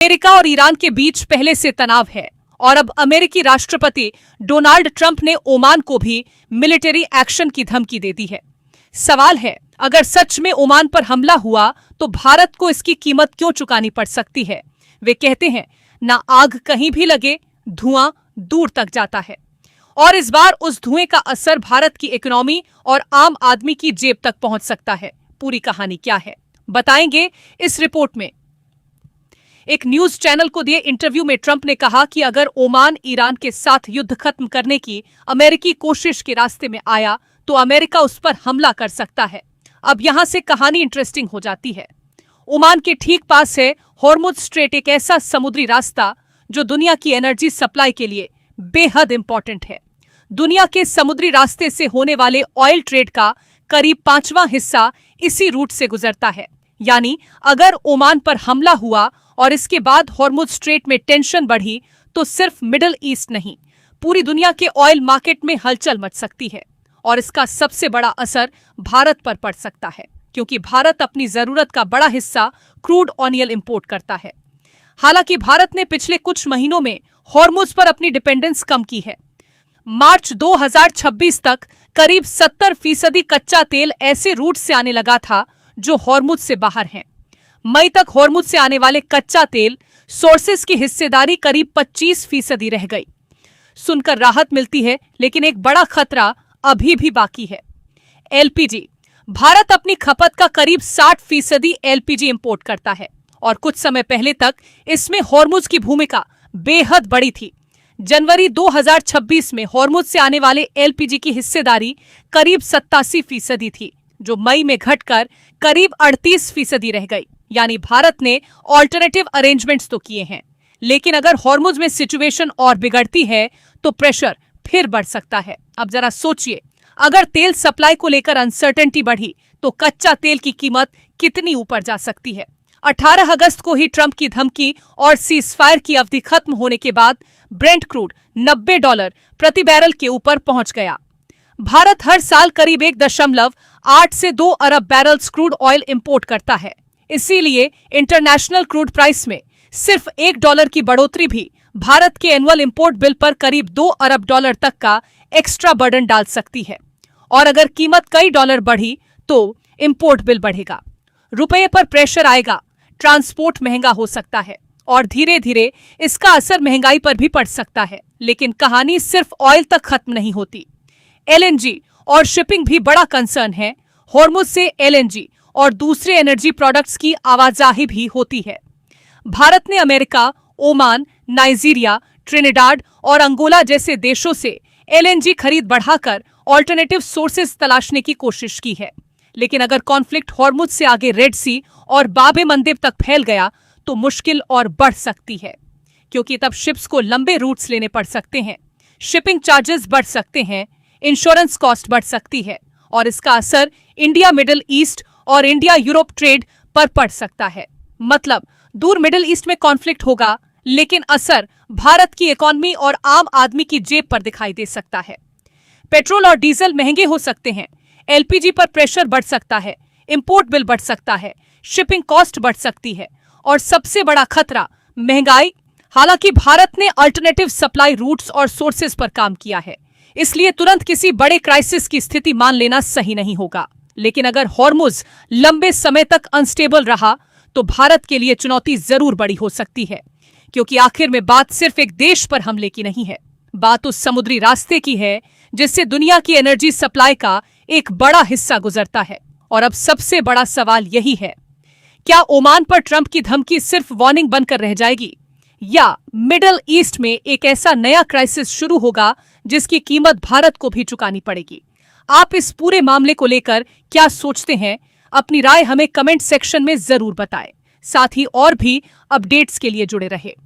America और Iran के बीच पहले से तनाव है और अब अमेरिकी राष्ट्रपति डोनाल्ड ट्रंप ने ओमान को भी मिलिट्री एक्शन की धमकी दे दी है। सवाल है, अगर सच में ओमान पर हमला हुआ तो भारत को इसकी कीमत क्यों चुकानी पड़ सकती है। वे कहते हैं, ना आग कहीं भी लगे, धुआं दूर तक जाता है। और इस बार उस धुएं का असर भारत की इकोनॉमी और आम आदमी की जेब तक पहुंच सकता है। पूरी कहानी क्या है, बताएंगे इस रिपोर्ट में। एक न्यूज चैनल को दिए इंटरव्यू में ट्रंप ने कहा कि अगर ओमान ईरान के साथ युद्ध खत्म करने की अमेरिकी कोशिश के रास्ते में आया तो अमेरिका उस पर हमला कर सकता है। अब यहां से कहानी इंटरेस्टिंग हो जाती है। ओमान के ठीक पास है हॉर्मुज स्ट्रेट, एक ऐसा समुद्री रास्ता जो दुनिया की एनर्जी सप्लाई के लिए बेहद इंपॉर्टेंट है। दुनिया के समुद्री रास्ते से होने वाले ऑयल ट्रेड का करीब 5वां हिस्सा इसी रूट से गुजरता है। यानी अगर ओमान पर हमला हुआ और इसके बाद हॉर्मुज स्ट्रेट में टेंशन बढ़ी तो सिर्फ मिडिल ईस्ट नहीं, पूरी दुनिया के ऑयल मार्केट में हलचल मच सकती है। और इसका सबसे बड़ा असर भारत पर पड़ सकता है, क्योंकि भारत अपनी जरूरत का बड़ा हिस्सा क्रूड ऑयल इंपोर्ट करता है। हालांकि भारत ने पिछले कुछ महीनों में हॉर्मुज पर अपनी डिपेंडेंस कम की है। मार्च 2026 तक करीब 70% कच्चा तेल ऐसे रूट से आने लगा था जो हॉर्मुज से बाहर हैं। मई तक हॉर्मुज से आने वाले कच्चा तेल सोर्सेस की हिस्सेदारी करीब 25% रह गई। सुनकर राहत मिलती है, लेकिन एक बड़ा खतरा अभी भी बाकी है। एलपीजी। भारत अपनी खपत का करीब 60% एलपीजी इंपोर्ट करता है और कुछ समय पहले तक इसमें हॉर्मुज की भूमिका बेहद बड़ी थी। जनवरी 2026 में हॉर्मुज से आने वाले एलपीजी की हिस्सेदारी करीब 87% थी, जो मई में घटकर करीब 38% रह गई। यानी भारत ने ऑल्टरनेटिव अरेंजमेंट्स तो किए हैं, लेकिन अगर हॉर्मुज में सिचुएशन और बिगड़ती है तो प्रेशर फिर बढ़ सकता है। अब जरा सोचिए, अगर तेल सप्लाई को लेकर अनसर्टेनिटी बढ़ी तो कच्चा तेल की कीमत कितनी ऊपर जा सकती है। 18 अगस्त को ही ट्रंप की धमकी और सीजफायर की अवधि खत्म होने के बाद ब्रेंट क्रूड $90 प्रति बैरल के ऊपर पहुंच गया। भारत हर साल करीब 1.8 से 2 अरब बैरल्स क्रूड ऑयल इंपोर्ट करता है। इसीलिए इंटरनेशनल क्रूड प्राइस में सिर्फ $1 की बढ़ोतरी भी भारत के एनुअल इंपोर्ट बिल पर करीब $2 अरब तक का एक्स्ट्रा बर्डन डाल सकती है। और अगर कीमत कई डॉलर बढ़ी तो इंपोर्ट बिल बढ़ेगा, रुपये पर प्रेशर आएगा, ट्रांसपोर्ट महंगा हो सकता है और धीरे धीरे इसका असर महंगाई पर भी पड़ सकता है। लेकिन कहानी सिर्फ ऑयल तक खत्म नहीं होती। एलएनजी और शिपिंग भी बड़ा कंसर्न है। हॉर्मुज से एलएनजी और दूसरे एनर्जी प्रोडक्ट्स की आवाजाही भी होती है। भारत ने अमेरिका, ओमान, नाइजीरिया, ट्रिनिडाड और अंगोला जैसे देशों से एलएनजी खरीद बढ़ाकर ऑल्टरनेटिव सोर्सेज तलाशने की कोशिश की है। लेकिन अगर कॉन्फ्लिक्ट हॉर्मुज से आगे रेड सी और बाब मंदेब तक फैल गया तो मुश्किल और बढ़ सकती है, क्योंकि तब शिप्स को लंबे रूट्स लेने पड़ सकते हैं, शिपिंग चार्जेस बढ़ सकते हैं, इंश्योरेंस कॉस्ट बढ़ सकती है और इसका असर इंडिया मिडिल ईस्ट और इंडिया यूरोप ट्रेड पर पड़ सकता है। मतलब दूर मिडिल ईस्ट में कॉन्फ्लिक्ट होगा, लेकिन असर भारत की इकोनॉमी और आम आदमी की जेब पर दिखाई दे सकता है। पेट्रोल और डीजल महंगे हो सकते हैं, एलपीजी पर प्रेशर बढ़ सकता है, इंपोर्ट बिल बढ़ सकता है, शिपिंग कॉस्ट बढ़ सकती है और सबसे बड़ा खतरा महंगाई। हालांकि भारत ने अल्टरनेटिव सप्लाई रूट्स और सोर्सेज पर काम किया है, इसलिए तुरंत किसी बड़े क्राइसिस की स्थिति मान लेना सही नहीं होगा। लेकिन अगर हॉर्मुज लंबे समय तक अनस्टेबल रहा तो भारत के लिए चुनौती जरूर बड़ी हो सकती है, क्योंकि आखिर में बात सिर्फ एक देश पर हमले की नहीं है, बात उस समुद्री रास्ते की है जिससे दुनिया की एनर्जी सप्लाई का एक बड़ा हिस्सा गुजरता है। और अब सबसे बड़ा सवाल यही है, क्या ओमान पर ट्रंप की धमकी सिर्फ वार्निंग बनकर रह जाएगी या मिडिल ईस्ट में एक ऐसा नया क्राइसिस शुरू होगा जिसकी कीमत भारत को भी चुकानी पड़ेगी। आप इस पूरे मामले को लेकर क्या सोचते हैं? अपनी राय हमें कमेंट सेक्शन में जरूर बताएं। साथ ही और भी अपडेट्स के लिए जुड़े रहे।